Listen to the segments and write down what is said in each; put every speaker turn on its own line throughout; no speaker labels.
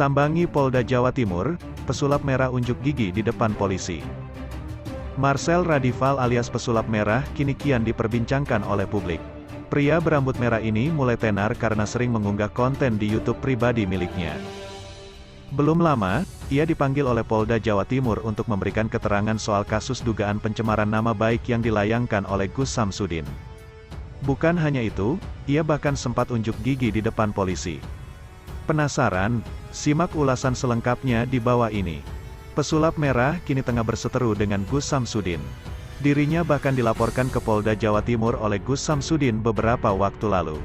Sambangi Polda Jawa Timur, pesulap merah unjuk gigi di depan polisi. Marcel Radival alias pesulap merah kini kian diperbincangkan oleh publik. Pria berambut merah ini mulai tenar karena sering mengunggah konten di YouTube pribadi miliknya. Belum lama, ia dipanggil oleh Polda Jawa Timur untuk memberikan keterangan soal kasus dugaan pencemaran nama baik yang dilayangkan oleh Gus Samsudin. Bukan hanya itu, ia bahkan sempat unjuk gigi di depan polisi. Penasaran? Simak ulasan selengkapnya di bawah ini. Pesulap merah kini tengah berseteru dengan Gus Samsudin. Dirinya bahkan dilaporkan ke Polda Jawa Timur oleh Gus Samsudin beberapa waktu lalu.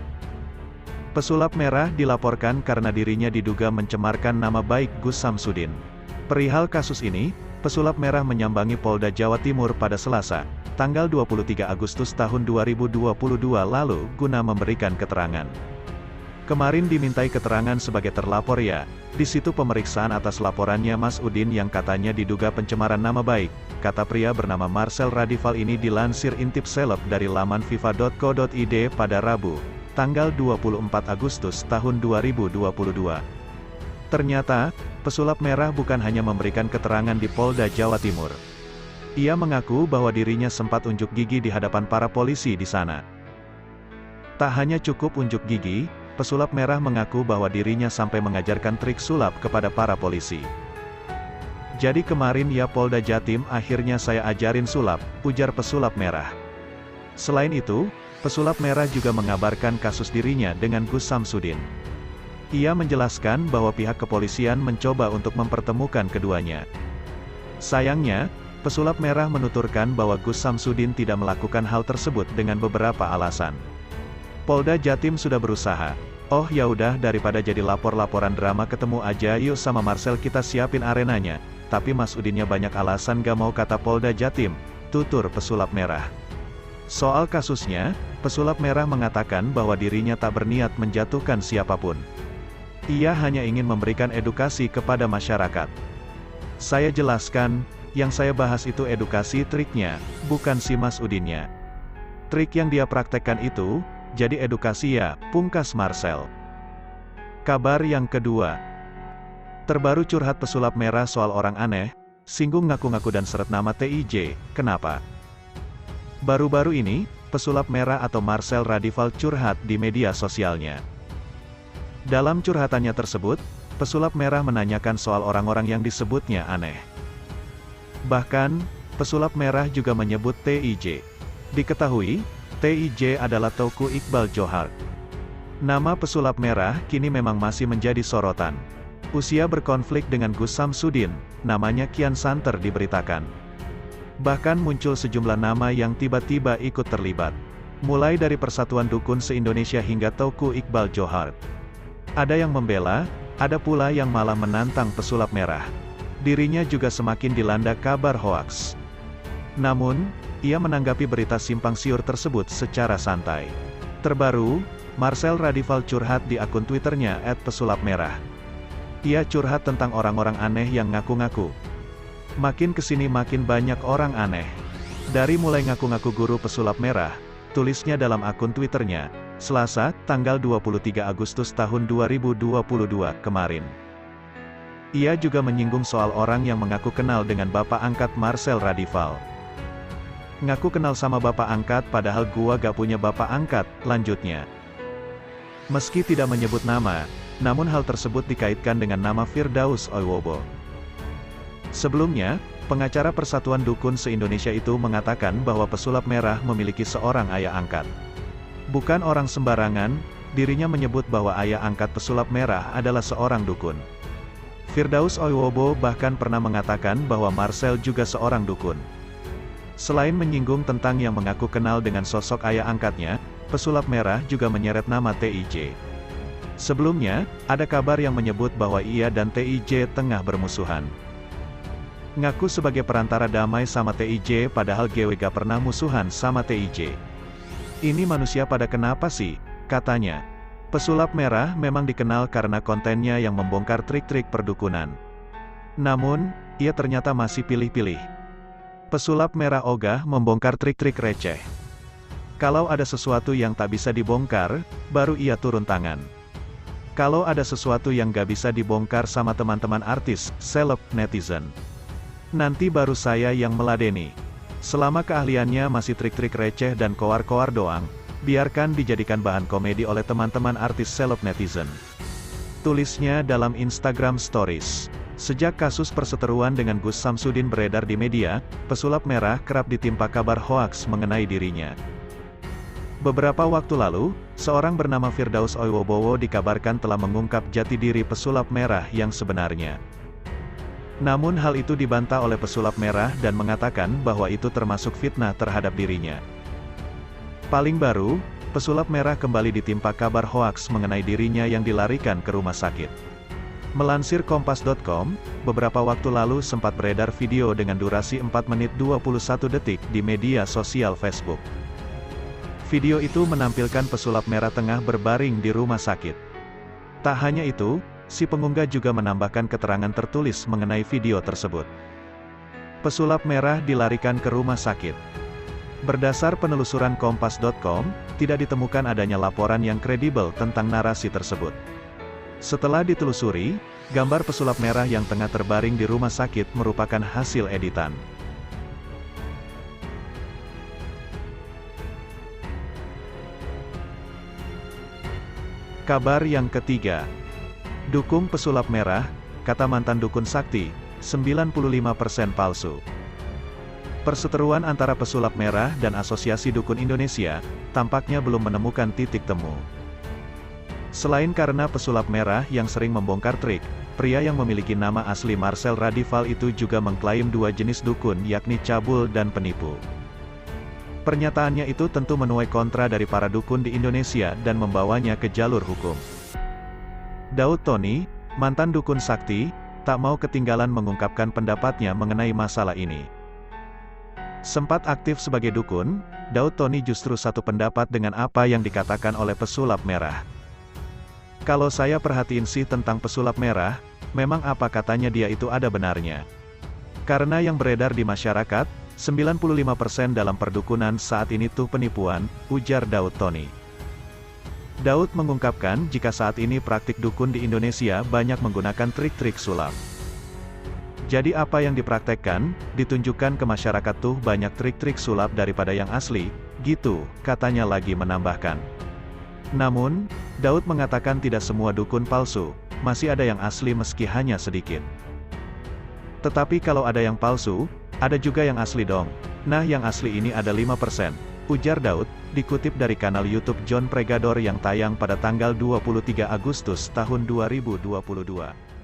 Pesulap merah dilaporkan karena dirinya diduga mencemarkan nama baik Gus Samsudin. Perihal kasus ini, pesulap merah menyambangi Polda Jawa Timur pada Selasa, tanggal 23 Agustus tahun 2022 lalu guna memberikan keterangan. Kemarin dimintai keterangan sebagai terlapor ya, di situ pemeriksaan atas laporannya Mas Udin yang katanya diduga pencemaran nama baik, kata pria bernama Marcel Radival ini dilansir Intip Seleb dari laman fifa.co.id pada Rabu, tanggal 24 Agustus tahun 2022. Ternyata, pesulap merah bukan hanya memberikan keterangan di Polda Jawa Timur. Ia mengaku bahwa dirinya sempat unjuk gigi di hadapan para polisi di sana. Tak hanya cukup unjuk gigi, pesulap merah mengaku bahwa dirinya sampai mengajarkan trik sulap kepada para polisi. Jadi kemarin ya Polda Jatim akhirnya saya ajarin sulap, ujar pesulap merah. Selain itu, pesulap merah juga mengabarkan kasus dirinya dengan Gus Samsudin. Ia menjelaskan bahwa pihak kepolisian mencoba untuk mempertemukan keduanya. Sayangnya, pesulap merah menuturkan bahwa Gus Samsudin tidak melakukan hal tersebut dengan beberapa alasan. Polda Jatim sudah berusaha. Oh ya udah daripada jadi laporan drama ketemu aja yuk sama Marcel kita siapin arenanya. Tapi Mas Udinnya banyak alasan gak mau kata Polda Jatim, tutur pesulap merah. Soal kasusnya, pesulap merah mengatakan bahwa dirinya tak berniat menjatuhkan siapapun. Ia hanya ingin memberikan edukasi kepada masyarakat. Saya jelaskan, yang saya bahas itu edukasi triknya, bukan si Mas Udinnya. Trik yang dia praktekkan itu, jadi edukasi ya, pungkas Marcel. Kabar yang kedua. Terbaru curhat pesulap merah soal orang aneh, singgung ngaku-ngaku dan seret nama TIJ, kenapa? Baru-baru ini, pesulap merah atau Marcel Radival curhat di media sosialnya. Dalam curhatannya tersebut, pesulap merah menanyakan soal orang-orang yang disebutnya aneh. Bahkan, pesulap merah juga menyebut TIJ. Diketahui, TIJ adalah Teuku Iqbal Johar. Nama pesulap merah kini memang masih menjadi sorotan. Usia berkonflik dengan Gus Samsudin, namanya kian santer diberitakan. Bahkan muncul sejumlah nama yang tiba-tiba ikut terlibat. Mulai dari Persatuan Dukun se-Indonesia hingga Teuku Iqbal Johar. Ada yang membela, ada pula yang malah menantang pesulap merah. Dirinya juga semakin dilanda kabar hoaks. Namun, ia menanggapi berita simpang siur tersebut secara santai. Terbaru, Marcel Radival curhat di akun Twitternya @pesulapmerah. Ia curhat tentang orang-orang aneh yang ngaku-ngaku. Makin kesini makin banyak orang aneh. Dari mulai ngaku-ngaku guru pesulap merah, tulisnya dalam akun Twitternya, Selasa, tanggal 23 Agustus tahun 2022 kemarin. Ia juga menyinggung soal orang yang mengaku kenal dengan bapak angkat Marcel Radival. Ngaku kenal sama bapak angkat padahal gua gak punya bapak angkat, lanjutnya. Meski tidak menyebut nama, namun hal tersebut dikaitkan dengan nama Firdaus Oiwobo. Sebelumnya, pengacara Persatuan Dukun se-Indonesia itu mengatakan bahwa pesulap merah memiliki seorang ayah angkat. Bukan orang sembarangan, dirinya menyebut bahwa ayah angkat pesulap merah adalah seorang dukun. Firdaus Oiwobo bahkan pernah mengatakan bahwa Marcel juga seorang dukun. Selain menyinggung tentang yang mengaku kenal dengan sosok ayah angkatnya, pesulap merah juga menyeret nama TIJ. Sebelumnya, ada kabar yang menyebut bahwa ia dan TIJ tengah bermusuhan. Ngaku sebagai perantara damai sama TIJ padahal GW gak pernah musuhan sama TIJ. Ini manusia pada kenapa sih, katanya. Pesulap merah memang dikenal karena kontennya yang membongkar trik-trik perdukunan. Namun, ia ternyata masih pilih-pilih. Pesulap merah ogah membongkar trik-trik receh. Kalau ada sesuatu yang tak bisa dibongkar, baru ia turun tangan. Kalau ada sesuatu yang gak bisa dibongkar sama teman-teman artis, seleb, netizen. Nanti baru saya yang meladeni. Selama keahliannya masih trik-trik receh dan koar-koar doang, biarkan dijadikan bahan komedi oleh teman-teman artis seleb netizen. Tulisnya dalam Instagram Stories. Sejak kasus perseteruan dengan Gus Samsudin beredar di media, pesulap merah kerap ditimpa kabar hoaks mengenai dirinya. Beberapa waktu lalu, seorang bernama Firdaus Oiwobowo dikabarkan telah mengungkap jati diri pesulap merah yang sebenarnya. Namun hal itu dibantah oleh pesulap merah dan mengatakan bahwa itu termasuk fitnah terhadap dirinya. Paling baru, pesulap merah kembali ditimpa kabar hoaks mengenai dirinya yang dilarikan ke rumah sakit. Melansir Kompas.com, beberapa waktu lalu sempat beredar video dengan durasi 4 menit 21 detik di media sosial Facebook. Video itu menampilkan pesulap merah tengah berbaring di rumah sakit. Tak hanya itu, si pengunggah juga menambahkan keterangan tertulis mengenai video tersebut. Pesulap merah dilarikan ke rumah sakit. Berdasar penelusuran Kompas.com, tidak ditemukan adanya laporan yang kredibel tentang narasi tersebut. Setelah ditelusuri, gambar pesulap merah yang tengah terbaring di rumah sakit merupakan hasil editan. Kabar yang ketiga. Dukung pesulap merah, kata mantan dukun sakti, 95% palsu. Perseteruan antara pesulap merah dan Asosiasi Dukun Indonesia, tampaknya belum menemukan titik temu. Selain karena pesulap merah yang sering membongkar trik, pria yang memiliki nama asli Marcel Radival itu juga mengklaim dua jenis dukun yakni cabul dan penipu. Pernyataannya itu tentu menuai kontra dari para dukun di Indonesia dan membawanya ke jalur hukum. Daud Tony, mantan dukun sakti, tak mau ketinggalan mengungkapkan pendapatnya mengenai masalah ini. Sempat aktif sebagai dukun, Daud Tony justru satu pendapat dengan apa yang dikatakan oleh pesulap merah. Kalau saya perhatiin sih tentang pesulap merah, memang apa katanya dia itu ada benarnya. Karena yang beredar di masyarakat, 95% dalam perdukunan saat ini tuh penipuan, ujar Daud Tony. Daud mengungkapkan jika saat ini praktik dukun di Indonesia banyak menggunakan trik-trik sulap. Jadi apa yang dipraktekkan, ditunjukkan ke masyarakat tuh banyak trik-trik sulap daripada yang asli, gitu, katanya lagi menambahkan. Namun, Daud mengatakan tidak semua dukun palsu, masih ada yang asli meski hanya sedikit. Tetapi kalau ada yang palsu, ada juga yang asli dong. Nah yang asli ini ada 5%, ujar Daud, dikutip dari kanal YouTube John Pregador yang tayang pada tanggal 23 Agustus tahun 2022.